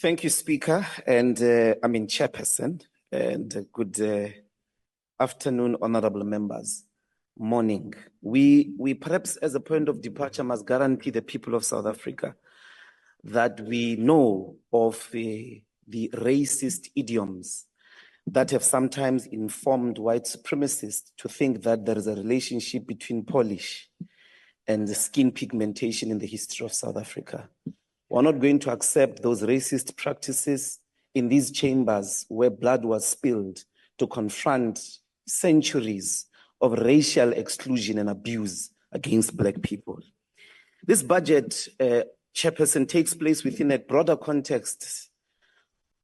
Thank you, Speaker, and Chairperson, and good afternoon, honorable members. Morning. We perhaps, as a point of departure, must guarantee the people of South Africa that we know of the racist idioms that have sometimes informed white supremacists to think that there is a relationship between polish and the skin pigmentation in the history of South Africa. We're not going to accept those racist practices in these chambers where blood was spilled to confront centuries of racial exclusion and abuse against Black people. This budget, Chairperson, takes place within a broader context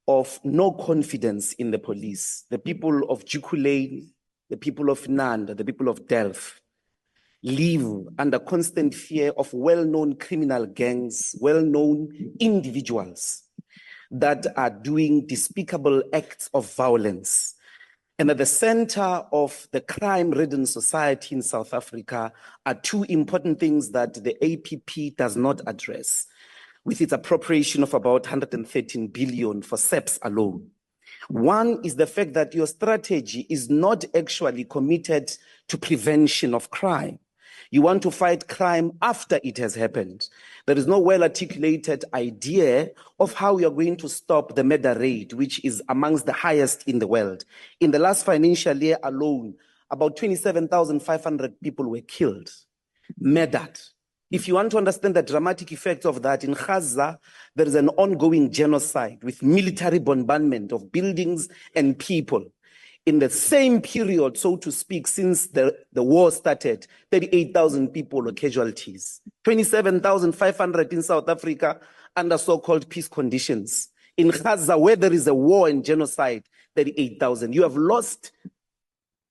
of no confidence in the police. The people of Jukulane, the people of Nanda, the people of Delft, live under constant fear of well-known criminal gangs, well-known individuals that are doing despicable acts of violence. And at the center of the crime-ridden society in South Africa are two important things that the APP does not address, with its appropriation of about 113 billion for SEPs alone. One is the fact that your strategy is not actually committed to prevention of crime. You want to fight crime after it has happened. There is no well-articulated idea of how we are going to stop the murder rate, which is amongst the highest in the world. In the last financial year alone, about 27,500 people were killed, murdered. If you want to understand the dramatic effects of that, in Gaza, there is an ongoing genocide with military bombardment of buildings and people. In the same period, so to speak, since the war started, 38,000 people were casualties, 27,500 in South Africa under so-called peace conditions. In Gaza, where there is a war and genocide, 38,000. You have lost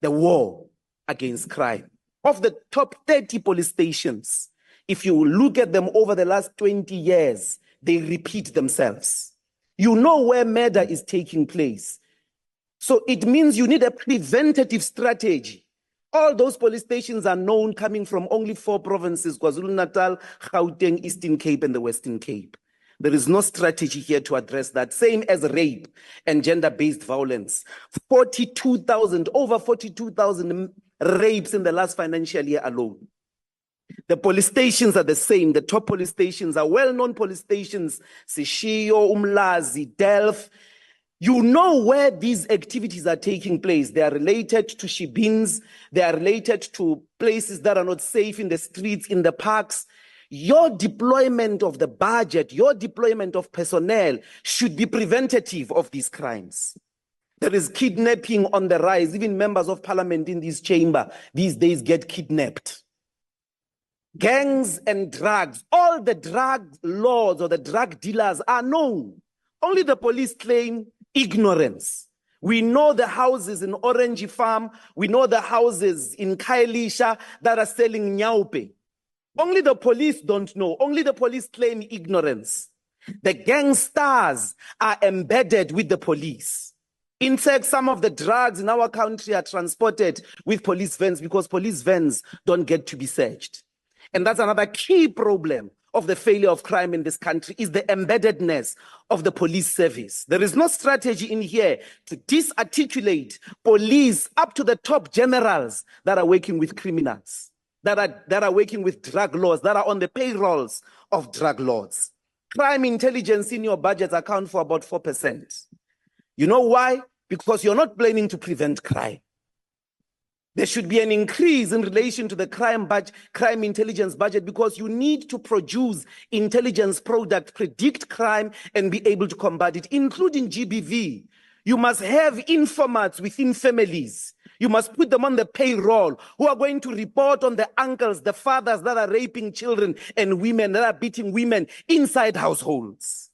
the war against crime. Of the top 30 police stations, if you look at them over the last 20 years, they repeat themselves. You know where murder is taking place. So it means you need a preventative strategy. All those police stations are known coming from only 4 provinces, KwaZulu-Natal, Gauteng, Eastern Cape, and the Western Cape. There is no strategy here to address that. Same as rape and gender-based violence. Over 42,000 rapes in the last financial year alone. The police stations are the same. The top police stations are well-known police stations, Seshego, Umlazi, Delft. You know where these activities are taking place. They are related to shebeens. They are related to places that are not safe in the streets, in the parks. Your deployment of the budget, your deployment of personnel should be preventative of these crimes. There is kidnapping on the rise. Even members of parliament in this chamber these days get kidnapped. Gangs and drugs, all the drug lords or the drug dealers are known. Only the police claim ignorance. We know the houses in Orange Farm. We know the houses in Khayelitsha that are selling nyaupe. Only the police don't know. Only the police claim ignorance. The gangsters are embedded with the police. In fact, some of the drugs in our country are transported with police vans because police vans don't get to be searched. And that's another key problem of the failure of crime in this country, is the embeddedness of the police service. There is no strategy in here to disarticulate police up to the top generals that are working with criminals, that are working with drug lords, that are on the payrolls of drug lords. Crime intelligence in your budgets account for about 4%. You know why? Because you're not planning to prevent crime. There should be an increase in relation to the crime intelligence budget, because you need to produce intelligence products, predict crime, and be able to combat it, including GBV. You must have informants within families. You must put them on the payroll who are going to report on the uncles, the fathers that are raping children and women, that are beating women inside households.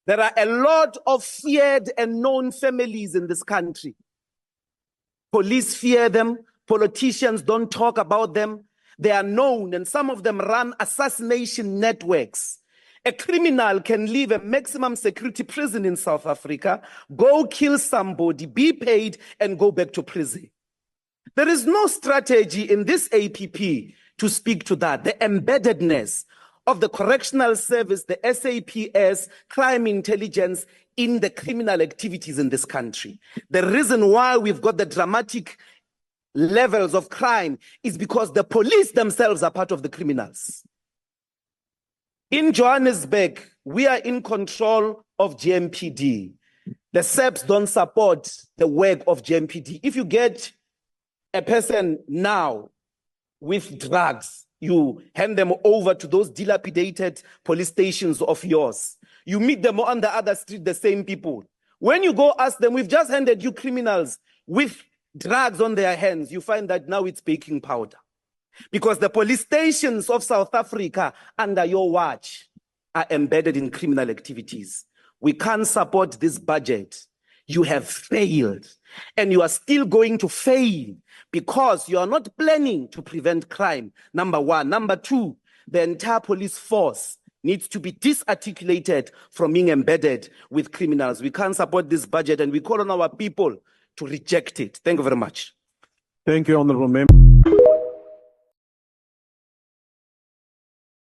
There are a lot of feared and known families in this country. Police fear them. Politicians don't talk about them. They are known, and some of them run assassination networks. A criminal can leave a maximum security prison in South Africa, go kill somebody, be paid, and go back to prison. There is no strategy in this APP to speak to that, the embeddedness of the Correctional Service, the SAPS, crime intelligence in the criminal activities in this country. The reason why we've got the dramatic levels of crime is because the police themselves are part of the criminals. In Johannesburg, we are in control of GMPD. The SEPs don't support the work of GMPD. If you get a person now with drugs, you hand them over to those dilapidated police stations of yours. You meet them on the other street, the same people. When you go ask them, we've just handed you criminals with drugs on their hands, you find that now it's baking powder. Because the police stations of South Africa under your watch are embedded in criminal activities. We can't support this budget. You have failed, and you are still going to fail because you are not planning to prevent crime, number one. Number two, the entire police force needs to be disarticulated from being embedded with criminals. We can't support this budget, and we call on our people to reject it. Thank you very much. Thank you, Honorable Member.